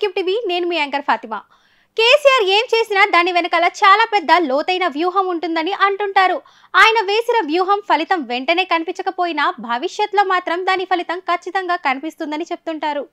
Cube TV నేను మీ anchor Fatima. KCR ఏం చేసినా దాని వెనకాల చాలా పెద్ద లోతైన వ్యూహం ఉంటుందని అంటుంటారు. ఆయన వేసిన వ్యూహం ఫలితం వెంటనే కనిపించకపోయినా భవిష్యత్తులో మాత్రం దాని ఫలితం ఖచ్చితంగా కనిపిస్తుందని చెప్తుంటారు.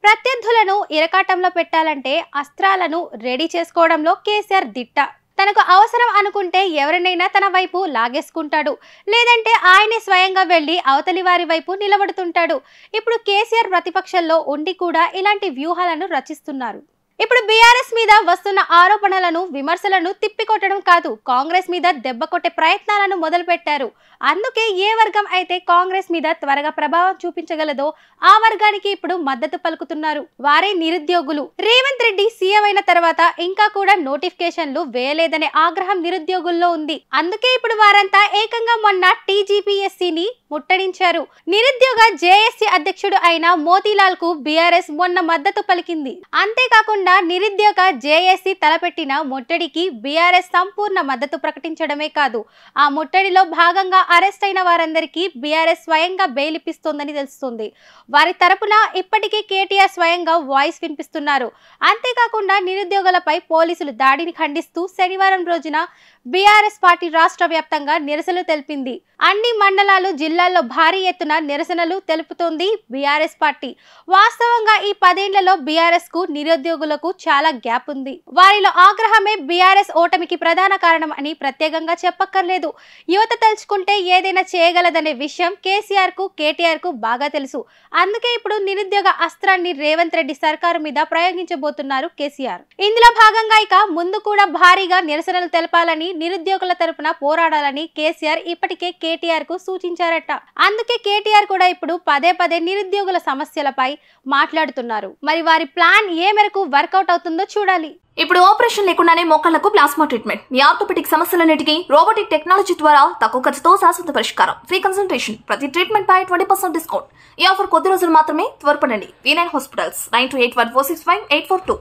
ప్రత్యర్థులను ఇరకాటంలో పెట్టాలంటే అస్త్రాలను రెడీ చేసుకోవడంలో కేసీఆర్ దిట్ట. తనకు అవసరం అనుకుంటే ఎవరినైనా తన వైపు లాగేసుకుంటాడు, లేదంటే ఆయనే స్వయంగా వెళ్లి అవతలి వారి వైపు నిలబడుతుంటాడు. ఇప్పుడు కేసీఆర్ ప్రతిపక్షంలో ఉండి కూడా ఇలాంటి వ్యూహాలను రచిస్తున్నారు. ఇప్పుడు బీఆర్ఎస్ మీద వస్తున్న ఆరోపణలను విమర్శలను తిప్పికొట్టడం కాదు, కాంగ్రెస్ మీద దెబ్బ కొట్టే ప్రయత్నాలను మొదలుపెట్టారు. అందుకే ఏ వర్గం అయితే కాంగ్రెస్ మీద త్వరగా ప్రభావం చూపించగలదో ఆ వర్గానికి ఇప్పుడు మద్దతు పలుకుతున్నారు. వారే నిరుద్యోగులు. రేవంత్ రెడ్డి సీఎం అయిన తర్వాత ఇంకా కూడా నోటిఫికేషన్లు వేయలేదనే ఆగ్రహం నిరుద్యోగుల్లో ఉంది. అందుకే ఇప్పుడు వారంతా ఏకంగా మొన్న టీజీపీఎస్సీని ముట్టడించారు. నిరుద్యోగ జేఏసీ అధ్యక్షుడు అయిన మోతీలాల్ కు బీఆర్ఎస్ మొన్న మద్దతు పలికింది. అంతేకాకుండా నిరుద్యోగ జేఏసీ తలపెట్టిన ముట్టడికి బీఆర్ఎస్ సంపూర్ణ మద్దతు ప్రకటించడమే కాదు, ఆ ముట్టడిలో భాగంగా అరెస్ట్ అయిన వారందరికీ బీఆర్ఎస్ స్వయంగా బెయిల్ ఇప్పిస్తోందని తెలుస్తుంది. వారి తరపున ఇప్పటికే కేటీఆర్ స్వయంగా వాయిస్ వినిపిస్తున్నారు. అంతేకాకుండా నిరుద్యోగులపై పోలీసులు దాడిని ఖండిస్తూ శనివారం రోజున బీఆర్ఎస్ పార్టీ రాష్ట్ర వ్యాప్తంగా నిరసనలు తెలిపింది. అన్ని మండలాలు జిల్లాల్లో భారీ ఎత్తున నిరసనలు తెలుపుతోంది బీఆర్ఎస్ పార్టీ. వాస్తవంగా ఈ 10 ఏళ్లలో బీఆర్ఎస్ కు నిరుద్యోగులకు చాలా గ్యాప్ ఉంది. వారిలో ఆగ్రహమే బీఆర్ఎస్ ఓటమికి ప్రధాన కారణం అని ప్రత్యేకంగా చెప్పక్కర్లేదు. యువత తలుచుకుంటే ఏదైనా చేయగలదనే విషయం కేసీఆర్ కు కేటీఆర్ కు బాగా తెలుసు. అందుకే ఇప్పుడు నిరుద్యోగ అస్త్రాన్ని రేవంత్ రెడ్డి సర్కారు మీద ప్రయోగించబోతున్నారు కేసీఆర్. ఇందులో భాగంగా ఇక ముందు కూడా భారీగా నిరసనలు తెలపాలని, నిరుద్యోగుల తరపున పోరాడాలని కేసీఆర్ ఇప్పటికే కేటీఆర్ కు సూచించారట. అందుకే కేటీఆర్ కూడా ఇప్పుడు పదే నిరుద్యోగుల సమస్యలపై మాట్లాడుతున్నారు. మరి వారి ప్లాన్ ఏ మేరకు వర్కౌట్ అవుతుందో చూడాలి. ఇప్పుడు ఆపరేషన్ లేకుండానే మోకాళ్లకు ప్లాస్మా ట్రీట్మెంట్. మీ ఆర్థోపెటిక్ సమస్యలన్నిటికీ రోబోటిక్ టెక్నాలజీ ద్వారా తక్కువ ఖర్చుతో శాశ్వత పరిష్కారం. Free consultation. ప్రతి ట్రీట్మెంట్ పై 20% డిస్కౌంట్. ఈ ఆఫర్ కొద్ది రోజులు మాత్రమే. త్వరపడండి. V9 hospitals 9281465842.